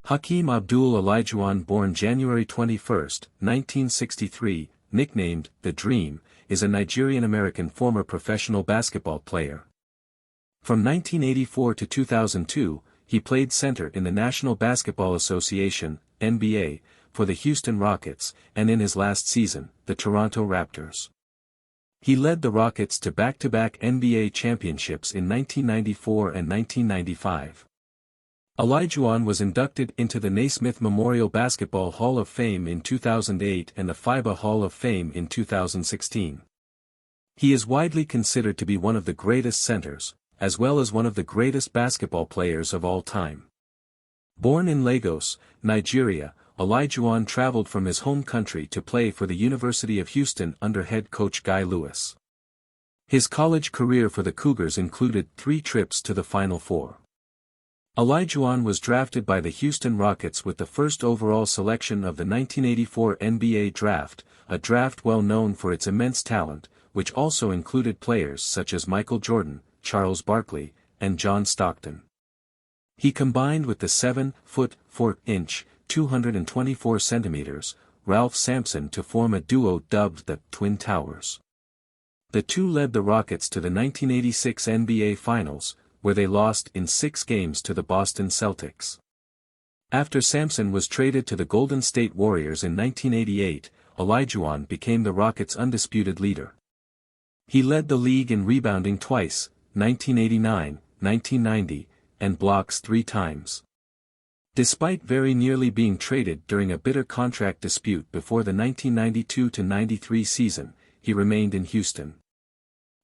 Hakeem Olajuwon, born January 21, 1963, nicknamed The Dream, is a Nigerian-American former professional basketball player. From 1984 to 2002, he played center in the National Basketball Association, NBA, for the Houston Rockets, and in his last season, the Toronto Raptors. He led the Rockets to back-to-back NBA championships in 1994 and 1995. Olajuwon was inducted into the Naismith Memorial Basketball Hall of Fame in 2008 and the FIBA Hall of Fame in 2016. He is widely considered to be one of the greatest centers, as well as one of the greatest basketball players of all time. Born in Lagos, Nigeria, Olajuwon traveled from his home country to play for the University of Houston under head coach Guy Lewis. His college career for the Cougars included 3 trips to the Final Four. Olajuwon was drafted by the Houston Rockets with the first overall selection of the 1984 NBA Draft, a draft well known for its immense talent, which also included players such as Michael Jordan, Charles Barkley, and John Stockton. He combined with the 7-foot, 4-inch, 224 centimeters, Ralph Sampson to form a duo dubbed the Twin Towers. The two led the Rockets to the 1986 NBA Finals, where they lost in 6 games to the Boston Celtics. After Sampson was traded to the Golden State Warriors in 1988, Olajuwon became the Rockets' undisputed leader. He led the league in rebounding twice, 1989, 1990, and blocks 3 times. Despite very nearly being traded during a bitter contract dispute before the 1992-93 season, he remained in Houston.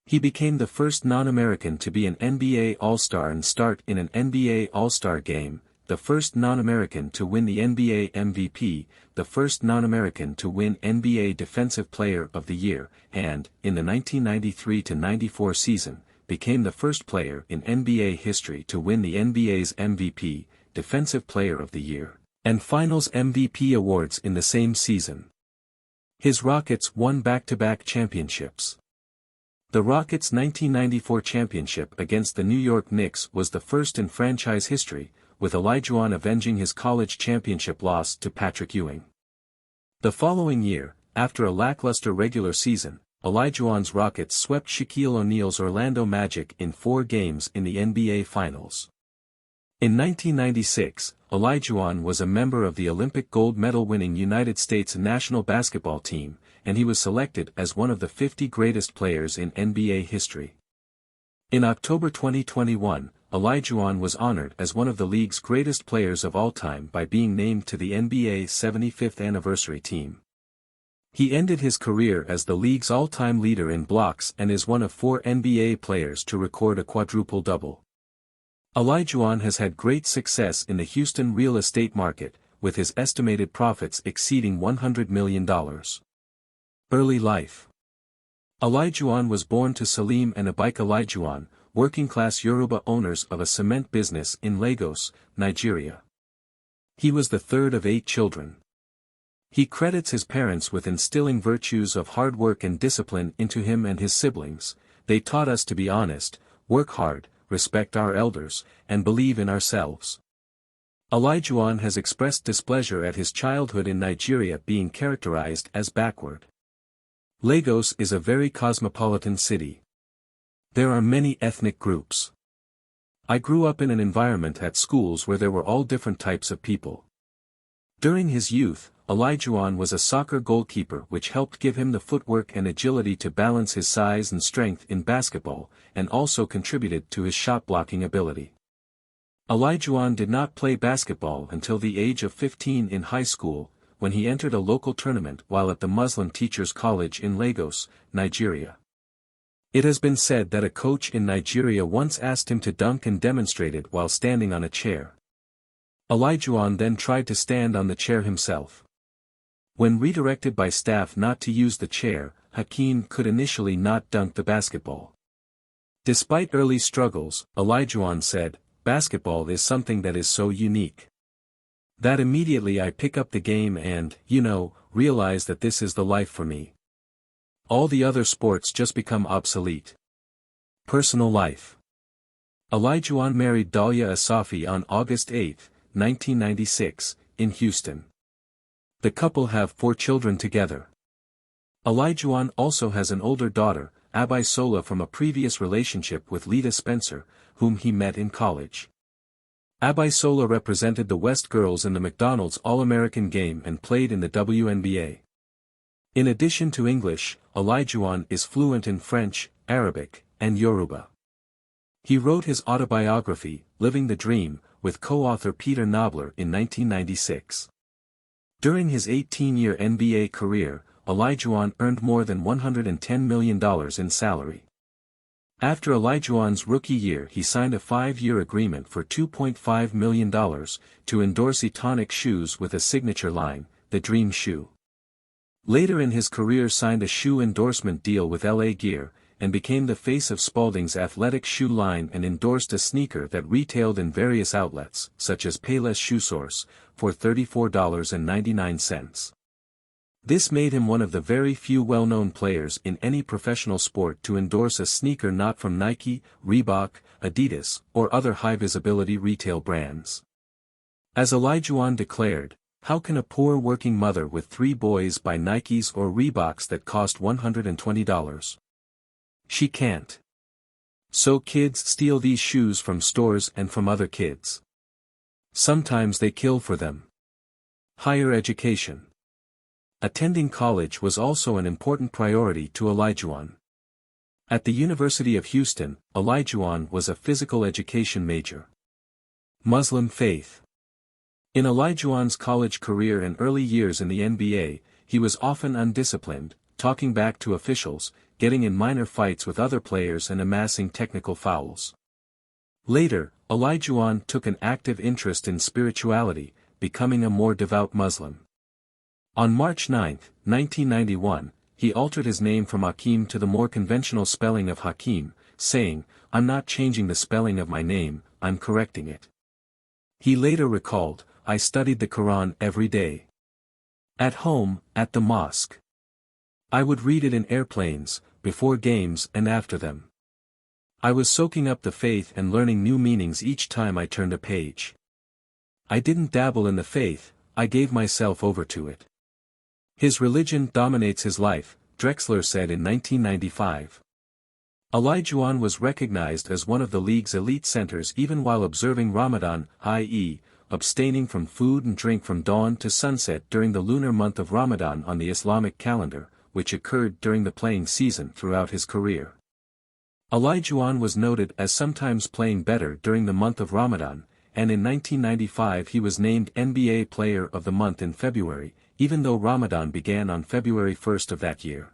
He became the first non-American to be an NBA All-Star and start in an NBA All-Star game, the first non-American to win the NBA MVP, the first non-American to win NBA Defensive Player of the Year, and, in the 1993-94 season, became the first player in NBA history to win the NBA's MVP, Defensive Player of the Year, and Finals MVP awards in the same season. His Rockets won back-to-back championships. The Rockets' 1994 championship against the New York Knicks was the first in franchise history, with Olajuwon avenging his college championship loss to Patrick Ewing. The following year, after a lackluster regular season, Olajuwon's Rockets swept Shaquille O'Neal's Orlando Magic in 4 games in the NBA Finals. In 1996, Olajuwon was a member of the Olympic gold medal-winning United States national basketball team, and he was selected as one of the 50 greatest players in NBA history. In October 2021, Olajuwon was honored as one of the league's greatest players of all time by being named to the NBA 75th anniversary team. He ended his career as the league's all-time leader in blocks and is one of 4 NBA players to record a quadruple-double. Olajuwon has had great success in the Houston real estate market, with his estimated profits exceeding $100 million. Early life. Olajuwon was born to Salim and Abike Olajuwon, working-class Yoruba owners of a cement business in Lagos, Nigeria. He was the third of 8 children. He credits his parents with instilling virtues of hard work and discipline into him and his siblings. "They taught us to be honest, work hard, respect our elders, and believe in ourselves." Olajuwon has expressed displeasure at his childhood in Nigeria being characterized as backward. Lagos is a very cosmopolitan city. There are many ethnic groups. I grew up in an environment at schools where there were all different types of people. During his youth, Olajuwon was a soccer goalkeeper, which helped give him the footwork and agility to balance his size and strength in basketball, and also contributed to his shot-blocking ability. Olajuwon did not play basketball until the age of 15 in high school, when he entered a local tournament while at the Muslim Teachers College in Lagos, Nigeria. It has been said that a coach in Nigeria once asked him to dunk and demonstrated while standing on a chair. Olajuwon then tried to stand on the chair himself. When redirected by staff not to use the chair, Hakeem could initially not dunk the basketball. Despite early struggles, Olajuwon said, "Basketball is something that is so unique that immediately I pick up the game and, realize that this is the life for me. All the other sports just become obsolete." Personal life. Olajuwon married Dahlia Asafi on August 8, 1996, in Houston. The couple have 4 children together. Olajuwon also has an older daughter, Abisola, from a previous relationship with Lita Spencer, whom he met in college. Abisola represented the West girls in the McDonald's All-American game and played in the WNBA. In addition to English, Olajuwon is fluent in French, Arabic, and Yoruba. He wrote his autobiography, Living the Dream, with co-author Peter Knobler in 1996. During his 18-year NBA career, Olajuwon earned more than $110 million in salary. After Olajuwon's rookie year, he signed a 5-year agreement for $2.5 million to endorse Etonic shoes with a signature line, the Dream Shoe. Later in his career signed a shoe endorsement deal with LA Gear, and became the face of Spalding's athletic shoe line and endorsed a sneaker that retailed in various outlets, such as Payless Shoe Source, for $34.99. This made him one of the very few well-known players in any professional sport to endorse a sneaker not from Nike, Reebok, Adidas, or other high-visibility retail brands. As Olajuwon declared, "How can a poor working mother with 3 boys buy Nikes or Reeboks that cost $120? She can't. So kids steal these shoes from stores and from other kids. Sometimes they kill for them." Higher education. Attending college was also an important priority to Olajuwon. At the University of Houston, Olajuwon was a physical education major. Muslim faith. In Olajuwon's college career and early years in the NBA, he was often undisciplined, talking back to officials, getting in minor fights with other players and amassing technical fouls. Later, Olajuwon took an active interest in spirituality, becoming a more devout Muslim. On March 9, 1991, he altered his name from Hakeem to the more conventional spelling of Hakeem, saying, "I'm not changing the spelling of my name, I'm correcting it." He later recalled, "I studied the Quran every day. At home, at the mosque. I would read it in airplanes, before games and after them. I was soaking up the faith and learning new meanings each time I turned a page. I didn't dabble in the faith, I gave myself over to it." His religion dominates his life, Drexler said in 1995. Olajuwon was recognized as one of the league's elite centers even while observing Ramadan, i.e., abstaining from food and drink from dawn to sunset during the lunar month of Ramadan on the Islamic calendar, which occurred during the playing season throughout his career. Olajuwon was noted as sometimes playing better during the month of Ramadan, and in 1995 he was named NBA Player of the Month in February, even though Ramadan began on February 1 of that year.